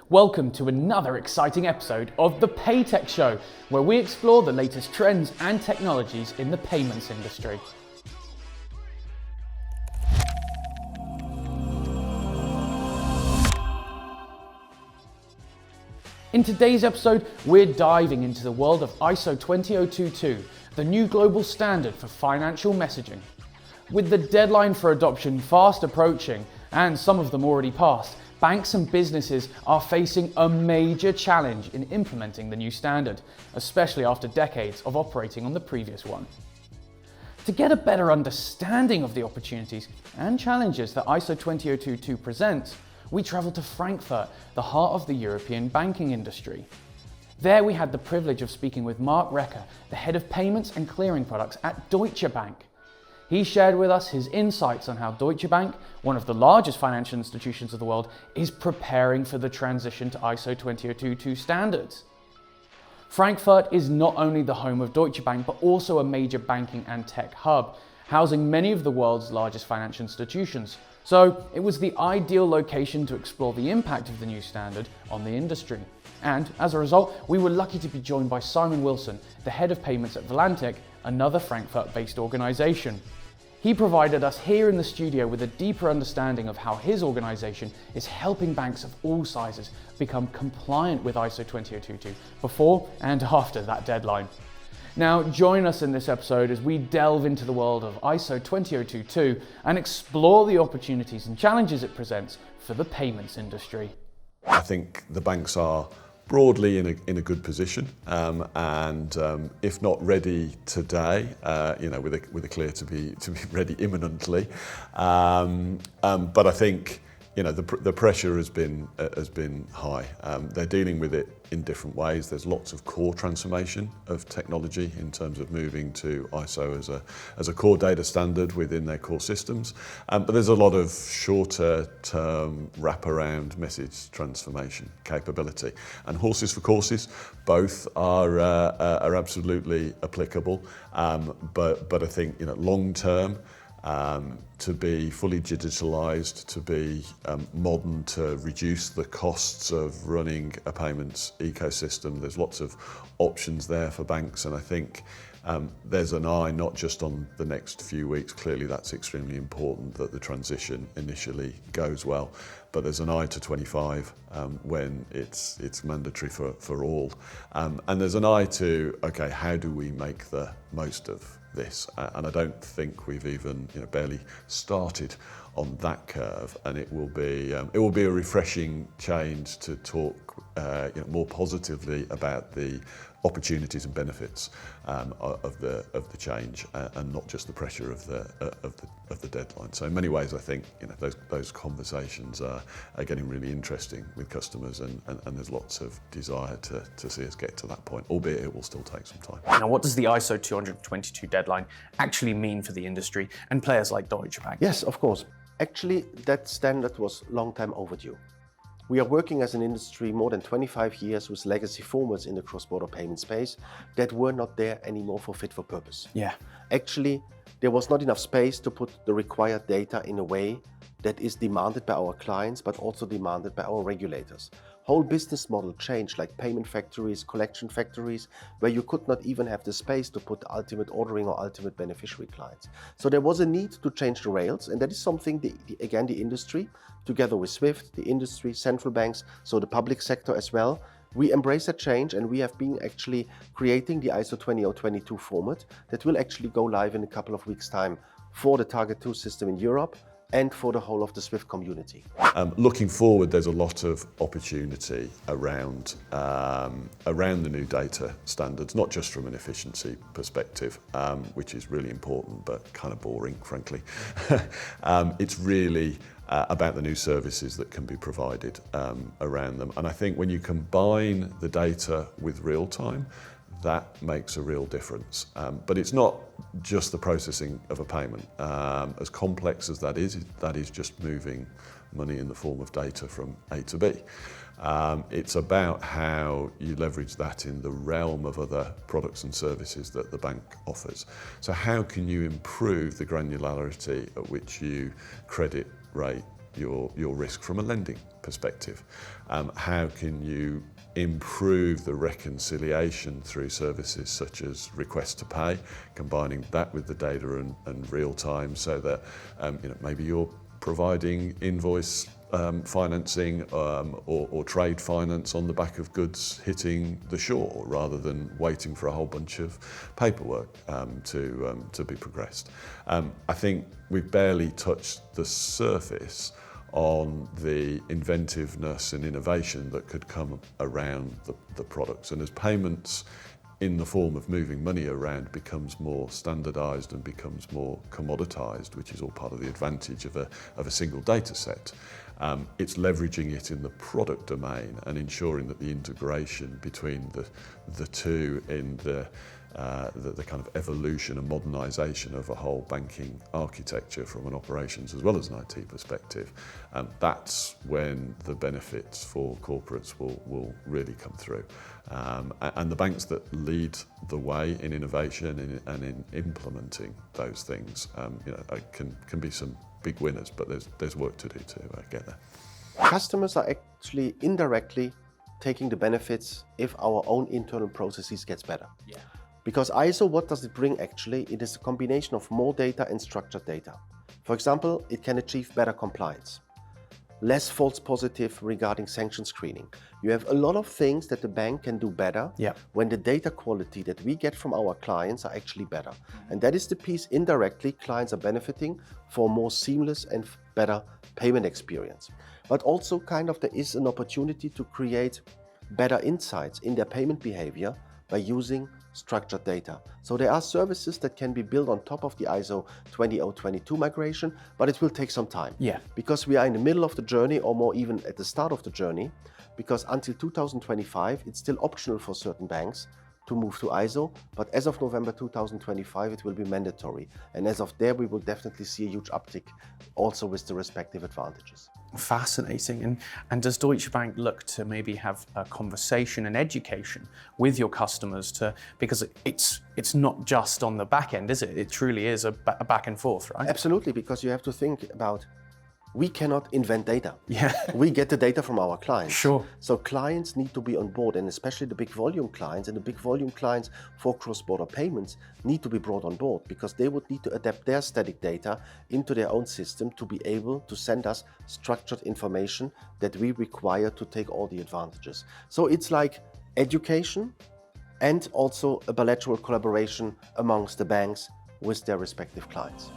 Welcome to another exciting episode of the Paytech Show, where we explore the latest trends and technologies in the payments industry. In today's episode, we're diving into the world of ISO 20022, the new global standard for financial messaging. With the deadline for adoption fast approaching, and some of them already passed, banks and businesses are facing a major challenge in implementing the new standard, especially after decades of operating on the previous one. To get a better understanding of the opportunities and challenges that ISO 20022 presents, we travelled to Frankfurt, the heart of the European banking industry. There we had the privilege of speaking with Marc Recker, the head of payments and clearing products at Deutsche Bank. He shared with us his insights on how Deutsche Bank, one of the largest financial institutions of the world, is preparing for the transition to ISO 20022 standards. Frankfurt is not only the home of Deutsche Bank, but also a major banking and tech hub, housing many of the world's largest financial institutions. So it was the ideal location to explore the impact of the new standard on the industry. And as a result, we were lucky to be joined by Simon Wilson, the head of payments at Valantic, another Frankfurt-based organisation. He provided us here in the studio with a deeper understanding of how his organisation is helping banks of all sizes become compliant with ISO 20022 before and after that deadline. Now, join us in this episode as we delve into the world of ISO 20022 and explore the opportunities and challenges it presents for the payments industry. I think the banks are broadly in a good position, and if not ready today, with a clear to be ready imminently. But I think the pressure has been high. They're dealing with it in different ways. There's lots of core transformation of technology in terms of moving to ISO as a core data standard within their core systems. But there's a lot of shorter term wraparound message transformation capability. And horses for courses, both are absolutely applicable. But I think long term, to be fully digitalised, to be modern, to reduce the costs of running a payments ecosystem. There's lots of options there for banks, and I think there's an eye not just on the next few weeks. Clearly that's extremely important that the transition initially goes well, but there's an eye to 25 when it's mandatory for all. And there's an eye to, okay, how do we make the most of this? And I don't think we've even barely started on that curve, and it will be a refreshing change to talk more positively about the opportunities and benefits of the change, and not just the pressure of the deadline. So in many ways, I think those conversations are getting really interesting with customers, and there's lots of desire to see us get to that point, albeit it will still take some time. Now, what does the ISO 222 deadline actually mean for the industry and players like Deutsche Bank? Yes, of course. Actually, that standard was long time overdue. We are working as an industry more than 25 years with legacy formats in the cross-border payment space that were not there anymore for fit for purpose. Yeah. Actually, there was not enough space to put the required data in a way that is demanded by our clients, but also demanded by our regulators. Whole business model changed, like payment factories, collection factories, where you could not even have the space to put ultimate ordering or ultimate beneficiary clients. So there was a need to change the rails, and that is something the industry, together with SWIFT, the industry, central banks, so the public sector as well, we embrace that change, and we have been actually creating the ISO 20022 format that will actually go live in a couple of weeks' time for the Target 2 system in Europe and for the whole of the SWIFT community. Looking forward, there's a lot of opportunity around the new data standards, not just from an efficiency perspective, which is really important but kind of boring, frankly. It's really about the new services that can be provided around them. And I think when you combine the data with real time, that makes a real difference. But it's not just the processing of a payment. As complex as that is just moving money in the form of data from A to B. It's about how you leverage that in the realm of other products and services that the bank offers. So how can you improve the granularity at which you credit, rate, your risk from a lending perspective? How can you improve the reconciliation through services such as request to pay, combining that with the data and real time, so that maybe you're providing invoice financing or trade finance on the back of goods hitting the shore, rather than waiting for a whole bunch of paperwork to be progressed. I think we've barely touched the surface on the inventiveness and innovation that could come around the products. And as payments in the form of moving money around becomes more standardized and becomes more commoditized, which is all part of the advantage of a single data set, it's leveraging it in the product domain and ensuring that the integration between the two in the kind of evolution and modernisation of a whole banking architecture from an operations as well as an IT perspective. That's when the benefits for corporates will really come through. And the banks that lead the way in innovation and in implementing those things can be some big winners, but there's work to do to get there. Customers are actually indirectly taking the benefits if our own internal processes gets better. Yeah. Because ISO, what does it bring actually? It is a combination of more data and structured data. For example, it can achieve better compliance, less false positive regarding sanction screening. You have a lot of things that the bank can do better when the data quality that we get from our clients are actually better. And that is the piece indirectly clients are benefiting for a more seamless and better payment experience. But also there is an opportunity to create better insights in their payment behavior by using structured data. So there are services that can be built on top of the ISO 20022 migration, but it will take some time. Yeah. Because we are in the middle of the journey, or more even at the start of the journey, because until 2025, it's still optional for certain banks to move to ISO, but as of November 2025, it will be mandatory. And as of there, we will definitely see a huge uptick also with the respective advantages. Fascinating. And does Deutsche Bank look to maybe have a conversation and education with your customers because it's not just on the back end, is it? It truly is a back and forth, right? Absolutely, because you have to think about, we cannot invent data. Yeah. We get the data from our clients. Sure. So clients need to be on board, and especially the big volume clients, and the big volume clients for cross-border payments need to be brought on board, because they would need to adapt their static data into their own system to be able to send us structured information that we require to take all the advantages. So it's like education and also a bilateral collaboration amongst the banks with their respective clients.